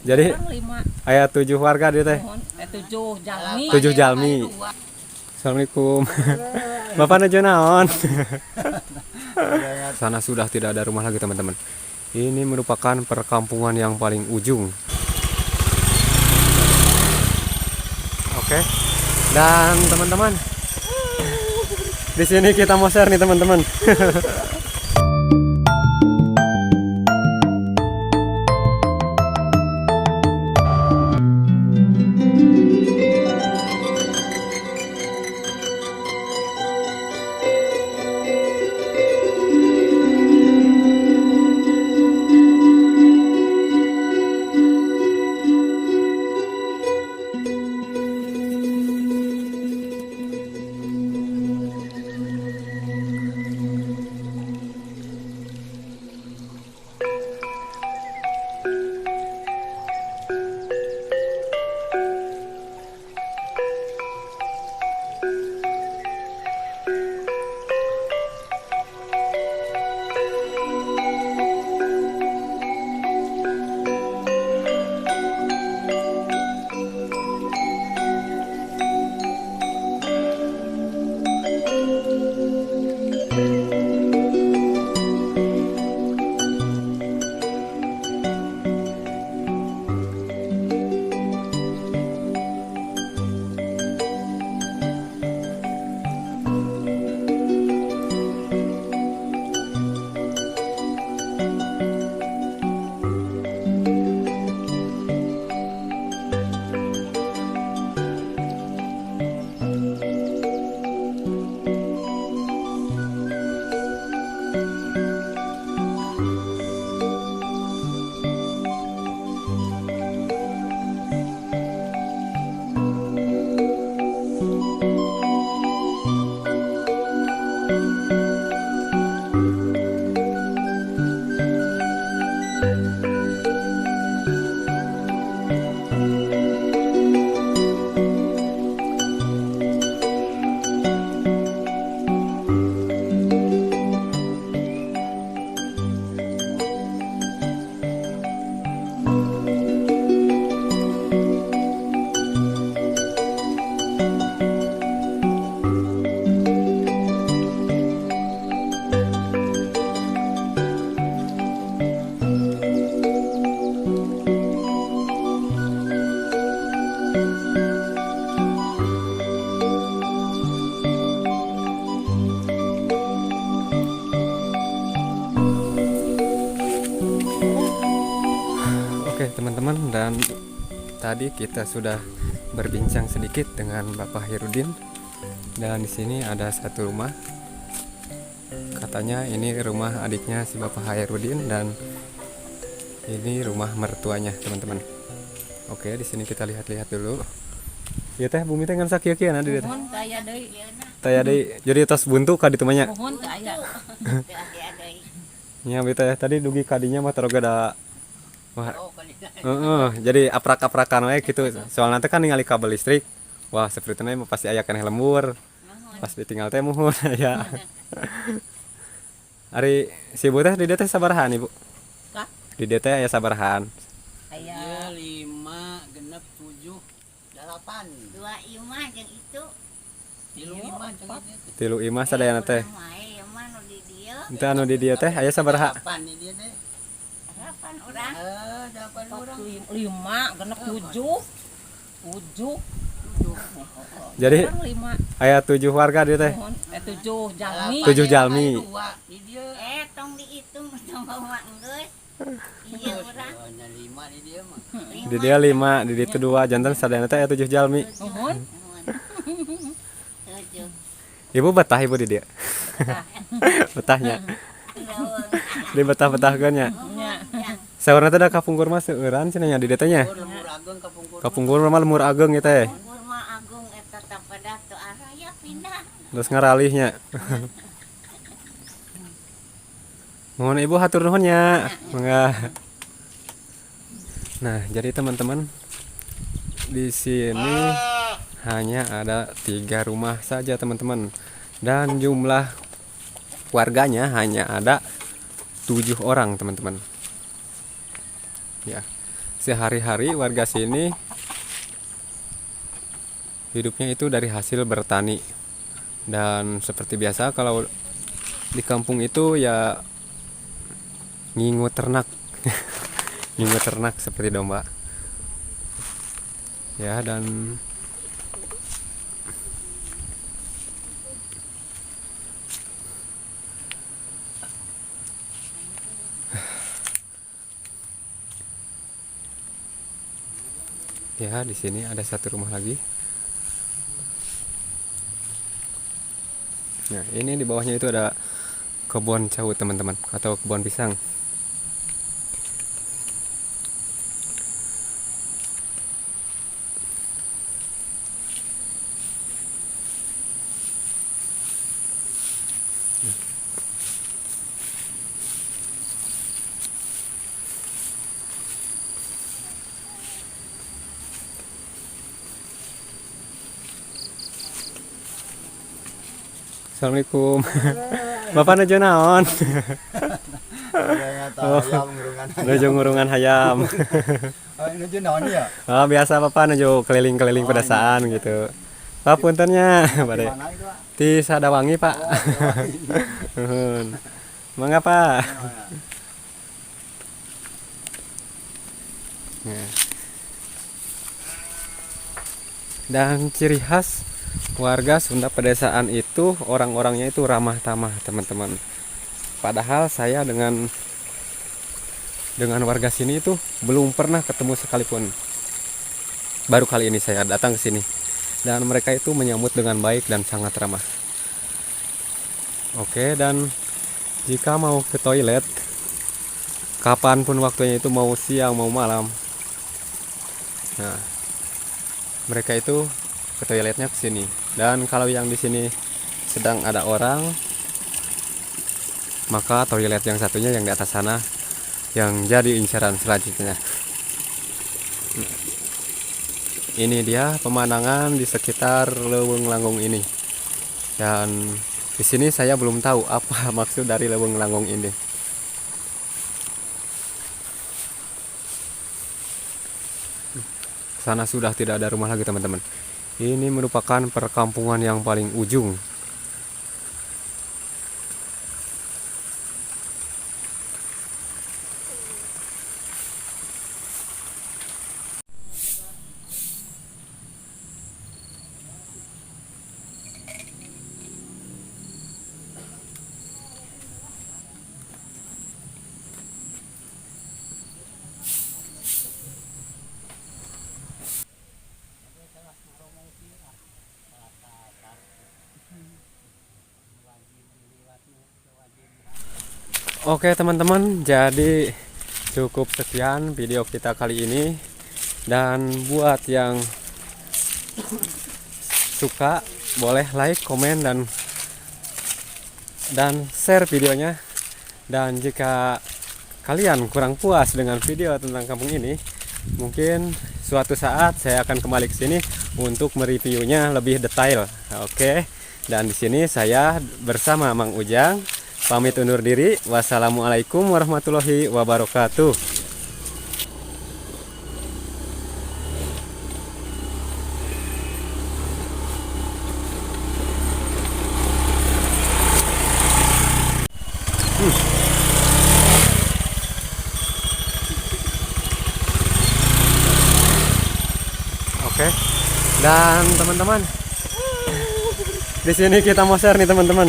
Jadi aya 7 warga dia teh. 7 jalmi. 7 jalmi. Assalamualaikum. Bapak nuju naon? Sana sudah tidak ada rumah lagi teman-teman. Ini merupakan perkampungan yang paling ujung. Oke. Dan teman-teman, di sini kita mau share nih teman-teman. Oke teman-teman, dan tadi kita sudah berbincang sedikit dengan Bapak Hairudin, dan di sini ada satu rumah. Katanya ini rumah adiknya si Bapak Hairudin dan ini rumah mertuanya teman-teman. Oke, di sini kita lihat-lihat dulu. Ya teh bumi teh ngan sakieu-kieu na di teh. Mohon taya deui. Taya deui. Jadi tos buntu ka ditu mah nya. Mohon taya. Nya beta tadi dugi kadinya mah teroga da. Wah. Jadi aprak-aprakan we gitu. Soalnya teh kan ningali kabel listrik. Wah, seperti mah pasti aya keneh lembur. Pas ditinggal teh mohon ya. Ari si ibu teh di dieu teh sabarahan ibu? Kah? Di dieu teh aya sabarahan? Aya 5 genep 7 8 dua imah jeung itu 3 5 Tilu imah sadayana teh. wae mah nu di dieu Teu anu di dieu teh aya sabaraha? 8 di dia teh. harapan urang 8 orang. 5 genep 7. Jadi 5. aya 7 warga dia teh. Mohon 7 jalmi. 7 jalmi. Di dia. tong dihitung sama mak geus iya urang Ada 5 di dia mah. Di dia 5, di ditu 2, jantan sadayana teh aya 7 jalmi. Mohon. tujuh Ibu betah ibu di dia. Betahnya. Di betah-betahkeun nya. Nya. Saurna teh da kapungkur mah seueuran cenah nya di dieu teh nya. Lemur ageng kapungkur. Kapungkur mah lemur ageng ieu teh. Kurma agung eta tapada tu arah ya pindah Terus ngaralihnya. Mohon ibu hatur nuhun nya. Mangga. Nah, jadi teman-teman di sini hanya ada 3 rumah saja teman-teman, dan jumlah warganya hanya ada 7 orang teman-teman. Ya, sehari-hari warga sini hidupnya itu dari hasil bertani. Dan seperti biasa kalau di kampung itu ya ngingu ternak. Ngingu ternak seperti domba. Ya, dan ya di sini ada satu rumah lagi. Nah, ini di bawahnya itu ada kebun cawut teman-teman, atau kebun pisang. Assalamualaikum. Bapak nuju naon? Nuju ngurungan hayam. Nuju naon ya? Oh, biasa Bapak nuju keliling-keliling pedesaan gitu. Pak puntennya, Bade. Mana itu, Pak? Di Sadawangi, Pak. Nuhun. Mangga, Pak. Nah. Dan ciri khas warga Sunda pedesaan itu orang-orangnya itu ramah tamah teman-teman. Padahal saya dengan warga sini itu belum pernah ketemu sekalipun. Baru kali ini saya datang ke sini dan mereka itu menyambut dengan baik dan sangat ramah. Oke, dan jika mau ke toilet kapanpun waktunya, itu mau siang mau malam, nah mereka itu ke toiletnya ke sini. Dan kalau yang di sini sedang ada orang, maka toilet yang satunya yang di atas sana yang jadi incaran selanjutnya. Ini dia pemandangan di sekitar Leuweung Langung ini. Dan di sini saya belum tahu apa maksud dari Leuweung Langung ini. Sana sudah tidak ada rumah lagi teman-teman. Ini merupakan perkampungan yang paling ujung. Oke teman-teman, jadi cukup sekian video kita kali ini. Dan buat yang suka boleh like, komen, dan share videonya. Dan jika kalian kurang puas dengan video tentang kampung ini, mungkin suatu saat saya akan kembali ke sini untuk mereviewnya lebih detail. Oke. Dan di sini saya bersama Mang Ujang pamit undur diri. Wassalamualaikum warahmatullahi wabarakatuh. Oke. Dan teman-teman, di sini kita mau share nih teman-teman.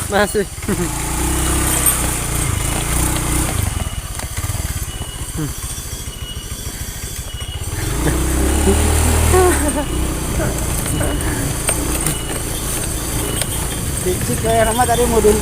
Masih. Dikit kayak nama tadi mau deh.